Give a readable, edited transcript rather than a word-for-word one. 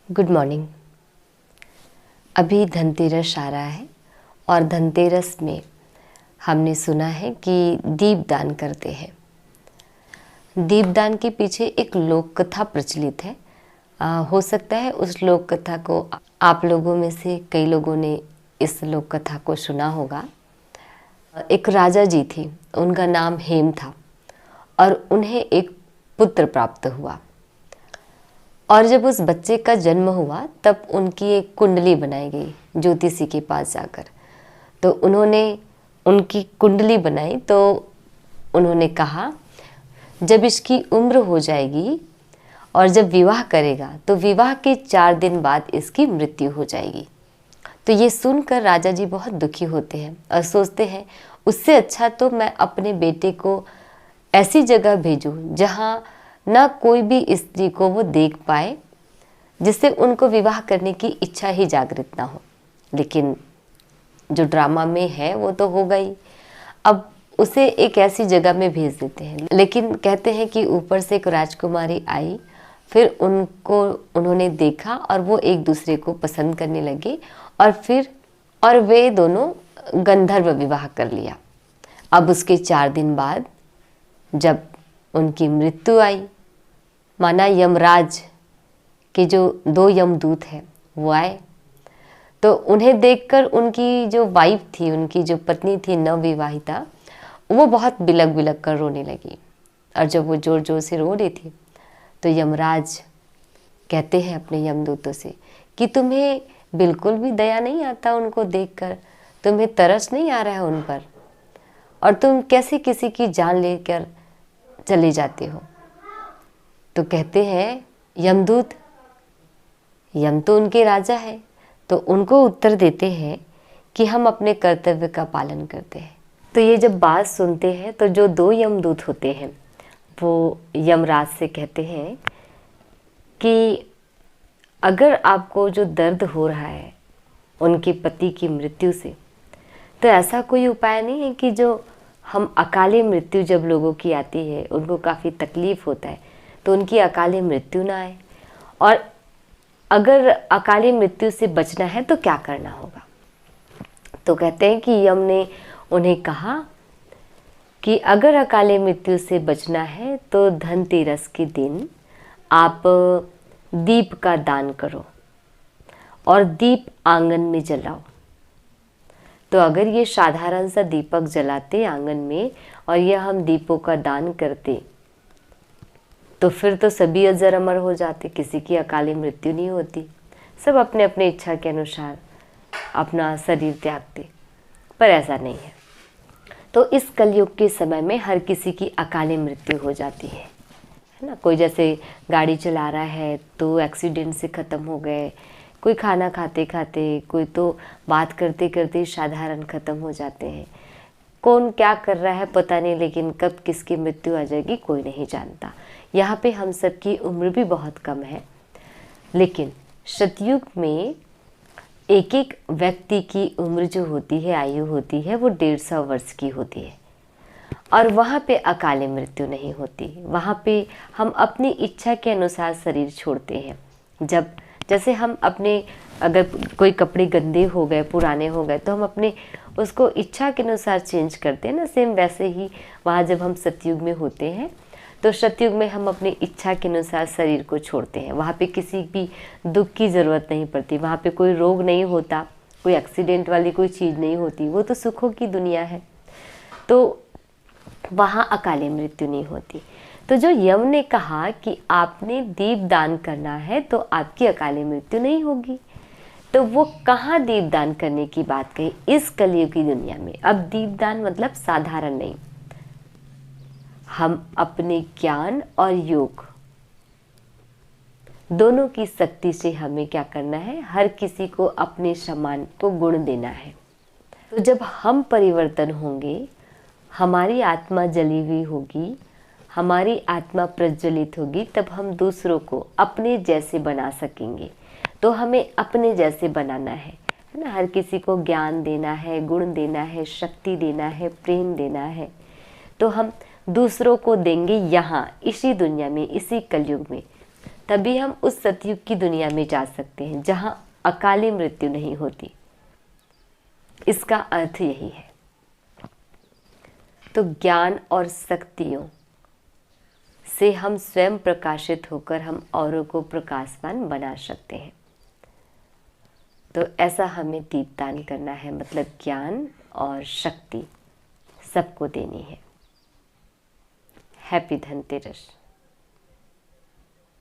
Good morning. अभी धनतेरस आ रहा है और धनतेरस में हमने सुना है कि दीपदान करते हैं। दीपदान के पीछे एक लोक कथा प्रचलित है। हो सकता है उस लोक कथा को आप लोगों में से कई लोगों ने इस लोक कथा को सुना होगा। एक राजा जी थे, उनका नाम हेम था और उन्हें एक पुत्र प्राप्त हुआ। और जब उस बच्चे का जन्म हुआ तब उनकी एक कुंडली बनाई गई ज्योतिषी के पास जाकर। तो उन्होंने उनकी कुंडली बनाई तो उन्होंने कहा जब इसकी उम्र हो जाएगी और जब विवाह करेगा तो विवाह के 4 दिन बाद इसकी मृत्यु हो जाएगी। तो ये सुनकर राजा जी बहुत दुखी होते हैं और सोचते हैं उससे अच्छा तो मैं अपने बेटे को ऐसी जगह भेजूं जहाँ ना कोई भी स्त्री को वो देख पाए, जिससे उनको विवाह करने की इच्छा ही जागृत ना हो। लेकिन जो ड्रामा में है वो तो हो गई। अब उसे एक ऐसी जगह में भेज देते हैं, लेकिन कहते हैं कि ऊपर से एक राजकुमारी आई, फिर उन्होंने देखा और वो एक दूसरे को पसंद करने लगे और वे दोनों गंधर्व विवाह कर लिया। अब उसके 4 दिन बाद जब उनकी मृत्यु आई, माना यमराज के जो 2 यमदूत हैं वो आए, तो उन्हें देखकर उनकी जो वाइफ थी, उनकी जो पत्नी थी नवविवाहिता, वो बहुत बिलक बिलक कर रोने लगी। और जब वो जोर जोर से रो रही थी तो यमराज कहते हैं अपने यमदूतों से कि तुम्हें बिल्कुल भी दया नहीं आता उनको देखकर, तुम्हें तरस नहीं आ रहा है उन पर, और तुम कैसे किसी की जान लेकर चले जाते हो। तो कहते हैं यमदूत, यम तो उनके राजा है, तो उनको उत्तर देते हैं कि हम अपने कर्तव्य का पालन करते हैं। तो ये जब बात सुनते हैं तो जो 2 यमदूत होते हैं वो यमराज से कहते हैं कि अगर आपको जो दर्द हो रहा है उनके पति की मृत्यु से, तो ऐसा कोई उपाय नहीं है कि जो हम अकाली मृत्यु जब लोगों की आती है, उनको काफ़ी तकलीफ़ होता है, तो उनकी अकाली मृत्यु ना आए। और अगर अकाली मृत्यु से बचना है तो क्या करना होगा। तो कहते हैं कि यम ने उन्हें कहा कि अगर अकाली मृत्यु से बचना है तो धनतेरस के दिन आप दीप का दान करो और दीप आंगन में जलाओ। तो अगर ये साधारण सा दीपक जलाते आंगन में और यह हम दीपों का दान करते तो फिर तो सभी अजर अमर हो जाते, किसी की अकाली मृत्यु नहीं होती, सब अपने अपने इच्छा के अनुसार अपना शरीर त्यागते। पर ऐसा नहीं है। तो इस कलयुग के समय में हर किसी की अकाली मृत्यु हो जाती है ना। कोई जैसे गाड़ी चला रहा है तो एक्सीडेंट से ख़त्म हो गए, कोई खाना खाते खाते, कोई तो बात करते करते साधारण ख़त्म हो जाते हैं। कौन क्या कर रहा है पता नहीं, लेकिन कब किसकी मृत्यु आ जाएगी कोई नहीं जानता। यहाँ पे हम सब की उम्र भी बहुत कम है, लेकिन सतयुग में एक एक व्यक्ति की उम्र जो होती है, आयु होती है, वो 150 वर्ष की होती है। और वहाँ पे अकाली मृत्यु नहीं होती। वहाँ पे हम अपनी इच्छा के अनुसार शरीर छोड़ते हैं। जैसे हम अपने, अगर कोई कपड़े गंदे हो गए, पुराने हो गए, तो हम अपने उसको इच्छा के अनुसार चेंज करते हैं ना। सेम वैसे ही वहाँ जब हम सतयुग में होते हैं तो सतयुग में हम अपनी इच्छा के अनुसार शरीर को छोड़ते हैं। वहाँ पे किसी भी दुख की ज़रूरत नहीं पड़ती, वहाँ पे कोई रोग नहीं होता, कोई एक्सीडेंट वाली कोई चीज़ नहीं होती, वो तो सुखों की दुनिया है। तो वहाँ अकाली मृत्यु नहीं होती। तो जो यम ने कहा कि आपने दीप दान करना है तो आपकी अकाली मृत्यु नहीं होगी, तो वो कहाँ दीपदान करने की बात कही इस कलयुग की दुनिया में। अब दीपदान मतलब साधारण नहीं, हम अपने ज्ञान और योग दोनों की शक्ति से हमें क्या करना है, हर किसी को अपने समान को गुण देना है। तो जब हम परिवर्तन होंगे, हमारी आत्मा जली हुई होगी, हमारी आत्मा प्रज्वलित होगी, तब हम दूसरों को अपने जैसे बना सकेंगे। तो हमें अपने जैसे बनाना है ना। हर किसी को ज्ञान देना है, गुण देना है, शक्ति देना है, प्रेम देना है। तो हम दूसरों को देंगे यहाँ इसी दुनिया में, इसी कलयुग में। तभी हम उस सतयुग की दुनिया में जा सकते हैं जहाँ अकाली मृत्यु नहीं होती। इसका अर्थ यही है। तो ज्ञान और शक्तियों से हम स्वयं प्रकाशित होकर हम औरों को प्रकाशवान बना सकते हैं। तो ऐसा हमें दीपदान करना है, मतलब ज्ञान और शक्ति सबको देनी है। हैप्पी धनतेरस।